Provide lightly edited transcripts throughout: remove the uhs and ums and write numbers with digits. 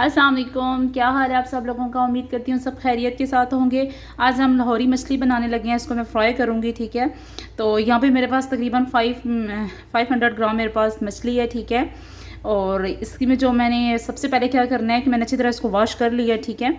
अस्सलाम वालेकुम, क्या हाल है आप सब लोगों का। उम्मीद करती हूँ सब खैरियत के साथ होंगे। आज हम लाहौरी मछली बनाने लगे हैं, इसको मैं फ्राई करूँगी। ठीक है, तो यहाँ पे मेरे पास तकरीबन 500 ग्राम मेरे पास मछली है। ठीक है, और इसकी में जो मैंने सबसे पहले क्या करना है कि मैंने अच्छी तरह इसको वॉश कर लिया है। ठीक है,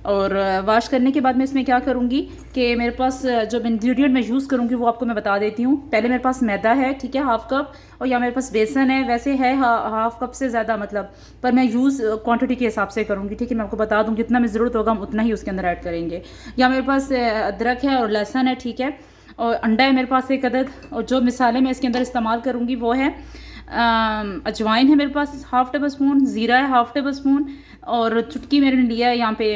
और वॉश करने के बाद मैं इसमें क्या करूँगी कि मेरे पास जो इंग्रेडिएंट मैं यूज़ करूँगी वो आपको मैं बता देती हूँ। पहले मेरे पास मैदा है, ठीक है, हाफ़ कप। और या मेरे पास बेसन है, वैसे है हाफ़ कप से ज़्यादा, मतलब पर मैं यूज़ क्वांटिटी के हिसाब से करूँगी। ठीक है, मैं आपको बता दूँ जितना में ज़रूरत होगा हम उतना ही उसके अंदर ऐड करेंगे। या मेरे पास अदरक है और लहसुन है। ठीक है, और अंडा है मेरे पास एक अदद। और जो मिसाले मैं इसके अंदर इस्तेमाल करूँगी वो है अजवाइन है मेरे पास हाफ़ टेबल स्पून, ज़ीरा है हाफ़ टेबल स्पून, और चुटकी मैंने लिया है यहाँ पे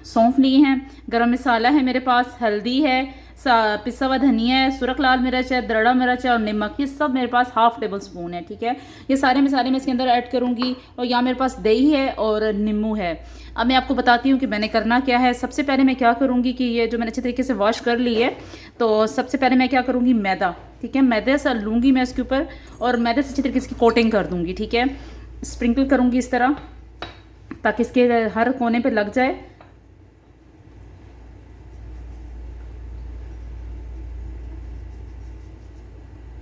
सौंफ लिए हैं, गरम मसाला है मेरे पास, हल्दी है, पिसा हुआ धनिया है, सुरख लाल मिर्च है, दरड़ा मिर्च है और नमक, ये सब मेरे पास हाफ़ टेबल स्पून है। ठीक है, ये सारे मसाले मैं इसके अंदर ऐड करूँगी। और यहाँ मेरे पास दही है और नींबू है। अब मैं आपको बताती हूँ कि मैंने करना क्या है। सबसे पहले मैं क्या करूँगी कि ये जो मैंने अच्छे तरीके से वॉश कर ली है, तो सबसे पहले मैं क्या करूँगी, मैदा, ठीक है, मैदे से लूँगी मैं इसके ऊपर और मैदे से अच्छी तरीके से कोटिंग कर दूँगी। ठीक है, स्प्रिंकल करूँगी इस तरह ताकि इसके हर कोने पर लग जाए।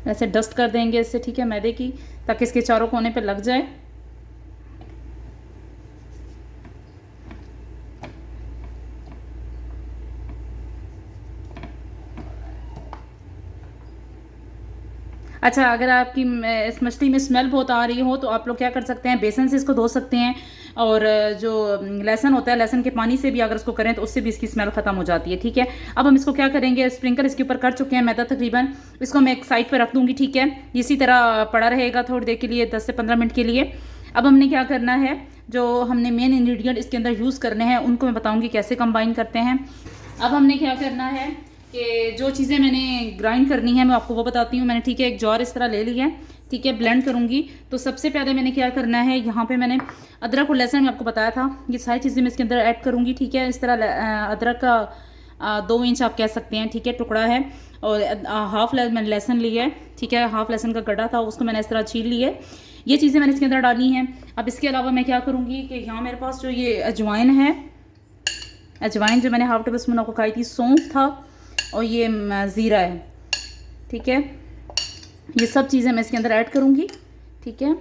ऐसे डस्ट कर देंगे इससे, ठीक है, मैदे की, ताकि इसके चारों कोने पे लग जाए। अच्छा, अगर आपकी इस मछली में स्मेल बहुत आ रही हो तो आप लोग क्या कर सकते हैं, बेसन से इसको धो सकते हैं। और जो लहसुन होता है, लहसुन के पानी से भी अगर इसको करें तो उससे भी इसकी स्मेल ख़त्म हो जाती है। ठीक है, अब हम इसको क्या करेंगे, स्प्रिंकल इसके ऊपर कर चुके हैं मैदा तकरीबन, इसको मैं एक साइड पर रख दूँगी। ठीक है, इसी तरह पड़ा रहेगा थोड़ी देर के लिए, 10 से 15 मिनट के लिए। अब हमने क्या करना है, जो हमने मेन इंग्रेडिएंट इसके अंदर यूज़ करने हैं उनको मैं बताऊँगी कैसे कंबाइन करते हैं। अब हमने क्या करना है कि जो चीज़ें मैंने ग्राइंड करनी है मैं आपको वो बताती हूँ। मैंने, ठीक है, एक जार इस तरह ले लिया है। ठीक है, ब्लेंड करूँगी। तो सबसे पहले मैंने क्या करना है, यहाँ पे मैंने अदरक और लहसुन में आपको बताया था, ये सारी चीज़ें मैं इसके अंदर ऐड करूँगी। ठीक है, इस तरह अदरक का 2 इंच आप कह सकते हैं, ठीक है, टुकड़ा है। और हाफ मैंने लहसुन लिया है। ठीक है, हाफ लहसुन का गड्ढा था, उसको मैंने इस तरह छील लिया है। ये चीज़ें मैंने इसके अंदर डाली हैं। अब इसके अलावा मैं क्या करूँगी कि यहाँ मेरे पास जो ये अजवाइन है, अजवाइन जो मैंने हाफ टेबल स्पून आपको खाई थी, सौंफ था और ये ज़ीरा है। ठीक है, ये सब चीज़ें मैं इसके अंदर ऐड करूँगी। ठीक है,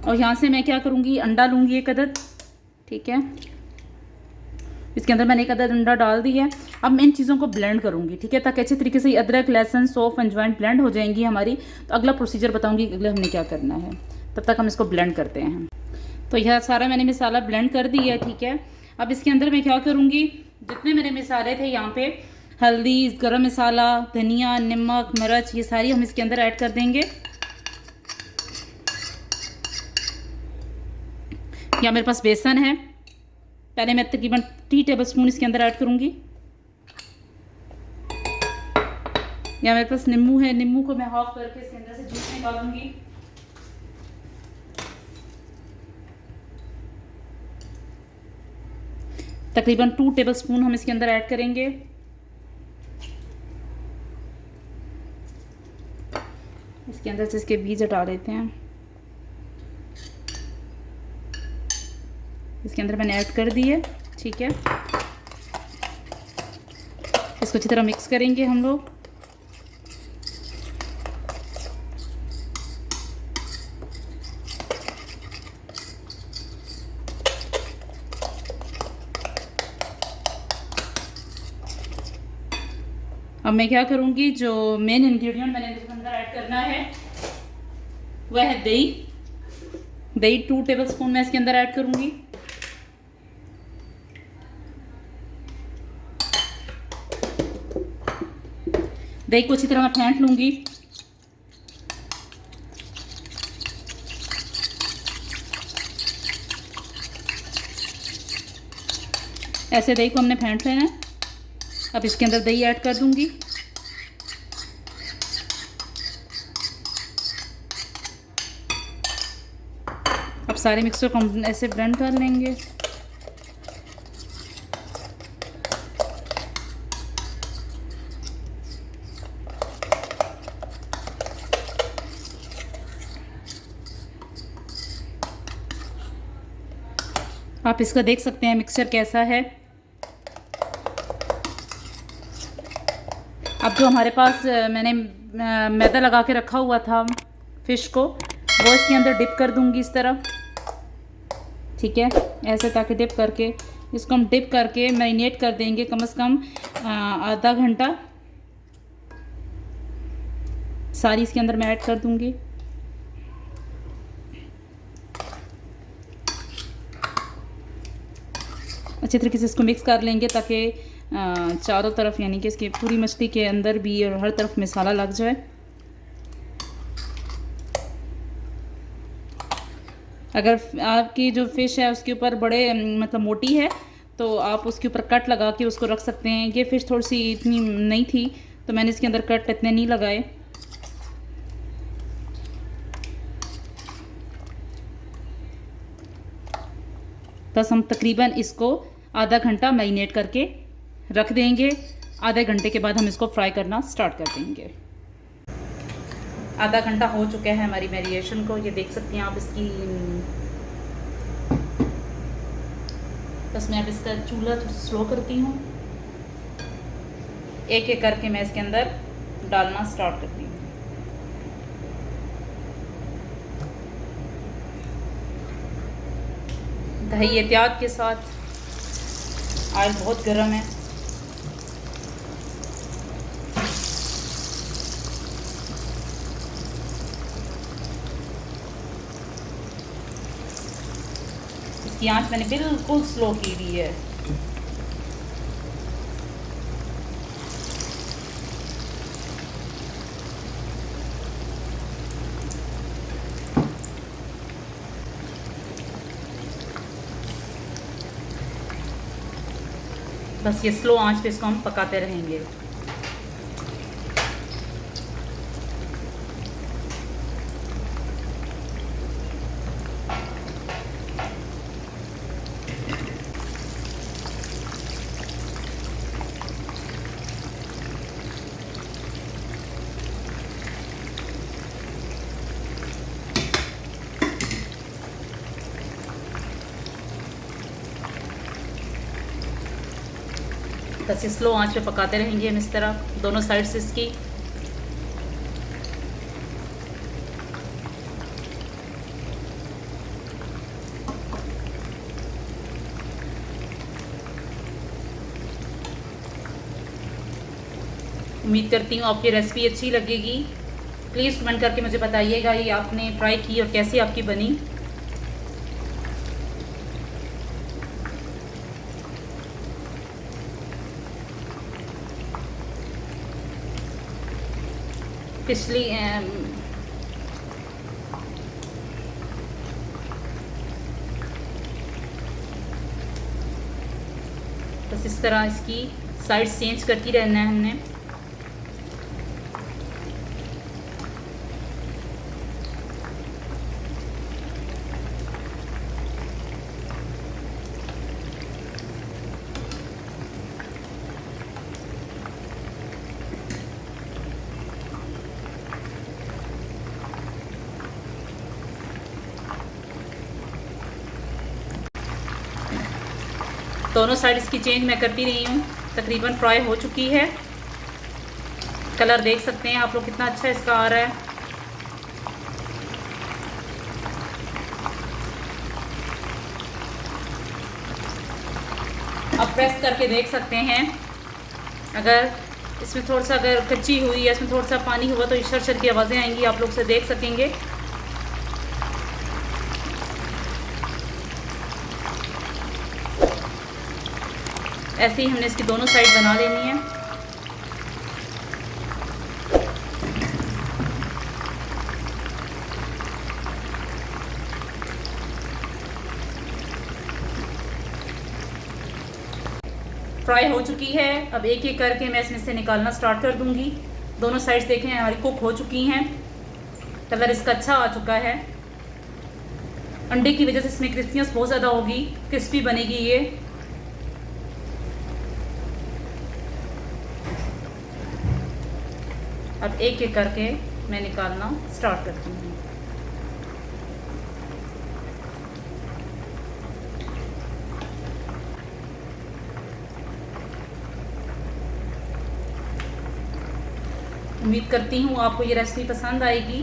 और यहाँ से मैं क्या करूँगी, अंडा लूँगी एक अदद। ठीक है, इसके अंदर मैंने एक अदद अंडा डाल दिया है। अब मैं इन चीज़ों को ब्लेंड करूँगी। ठीक है, ताकि अच्छे तरीके से अदरक, लहसुन, सौंफ, अजवाइन ब्लेंड हो जाएंगी हमारी। तो अगला प्रोसीजर बताऊँगी अगले हमने क्या करना है, तब तक हम इसको ब्लेंड करते हैं। तो यह सारा मैंने मसाला ब्लेंड कर दिया है। ठीक है, अब इसके अंदर मैं क्या करूँगी, जितने मेरे मसाले थे यहाँ पे, हल्दी, गरम मसाला, धनिया, नमक, मिर्च, ये सारी हम इसके अंदर ऐड कर देंगे। यहाँ मेरे पास बेसन है, पहले मैं तकरीबन 3 टेबल स्पून इसके अंदर ऐड करूँगी। यहाँ मेरे पास नींबू है, नींबू को मैं हाफ करके इसके अंदर से जूस निकालूंगी। तकरीबन 2 टेबल स्पून हम इसके अंदर ऐड करेंगे। इसके अंदर से इसके बीज हटा देते हैं। इसके अंदर मैंने ऐड कर दिए। ठीक है, इसको अच्छी तरह मिक्स करेंगे हम लोग। अब मैं क्या करूँगी, जो मेन इंग्रेडिएंट मैंने इसके अंदर ऐड करना है वह है दही। दही 2 टेबल स्पून मैं इसके अंदर ऐड करूँगी। दही को अच्छी तरह मैं फेंट लूँगी। ऐसे दही को हमने फेंट लेना है। अब इसके अंदर दही ऐड कर दूँगी। अब सारे मिक्सर को हम ऐसे ब्लेंड कर लेंगे। आप इसका देख सकते हैं मिक्सचर कैसा है। अब जो हमारे पास मैंने मैदा लगा के रखा हुआ था फ़िश को, वो इसके अंदर डिप कर दूंगी इस तरह, ठीक है, ऐसे, ताकि डिप करके इसको हम डिप करके मैरिनेट कर देंगे कम से कम आधा घंटा। सारी इसके अंदर मैं ऐड कर दूंगी। अच्छे तरीके से इसको मिक्स कर लेंगे ताकि चारों तरफ, यानी कि इसकी पूरी मछली के अंदर भी और हर तरफ मसाला लग जाए। अगर आपकी जो फ़िश है उसके ऊपर बड़े मतलब मोटी है तो आप उसके ऊपर कट लगा के उसको रख सकते हैं। ये फ़िश थोड़ी सी इतनी नहीं थी तो मैंने इसके अंदर कट इतने नहीं लगाए। बस हम तकरीबन इसको आधा घंटा मैरिनेट करके रख देंगे। आधे घंटे के बाद हम इसको फ्राई करना स्टार्ट कर देंगे। आधा घंटा हो चुका है हमारी मैरिनेशन को, ये देख सकते हैं आप इसकी। बस मैं अब इसका चूल्हा थोड़ा स्लो करती हूँ। एक एक करके मैं इसके अंदर डालना स्टार्ट करती हूँ। दही एहतियात के साथ, ऑयल बहुत गर्म है। इसकी आंच मैंने बिल्कुल स्लो की हुई है। बस ये स्लो आंच पे इसको हम पकाते रहेंगे। बस स्लो आंच पे पकाते रहेंगे हम इस तरह दोनों साइड से इसकी। उम्मीद करती हूँ आपकी रेसिपी अच्छी लगेगी। प्लीज़ कमेंट करके मुझे बताइएगा ये आपने ट्राई की और कैसी आपकी बनी। पिछली बस इस तरह इसकी साइड चेंज करती रहना है हमने। दोनों साइड इसकी चेंज मैं करती रही हूँ। तकरीबन फ्राई हो चुकी है। कलर देख सकते हैं आप लोग कितना अच्छा इसका आ रहा है। आप प्रेस करके देख सकते हैं, अगर इसमें थोड़ा सा अगर कच्ची हुई या इसमें थोड़ा सा पानी हुआ तो शर की आवाज़ें आएंगी, आप लोग से देख सकेंगे। ऐसे ही हमने इसकी दोनों साइड बना लेनी है। फ्राई हो चुकी है। अब एक एक करके मैं इसमें से निकालना स्टार्ट कर दूंगी। दोनों साइड्स देखें हमारी कुक हो चुकी हैं। कलर इसका अच्छा आ चुका है। अंडे की वजह से इसमें क्रिस्पीनेस बहुत ज़्यादा होगी, क्रिस्पी बनेगी ये। अब एक एक करके मैं निकालना स्टार्ट करती हूँ। उम्मीद करती हूँ आपको ये रेसिपी पसंद आएगी।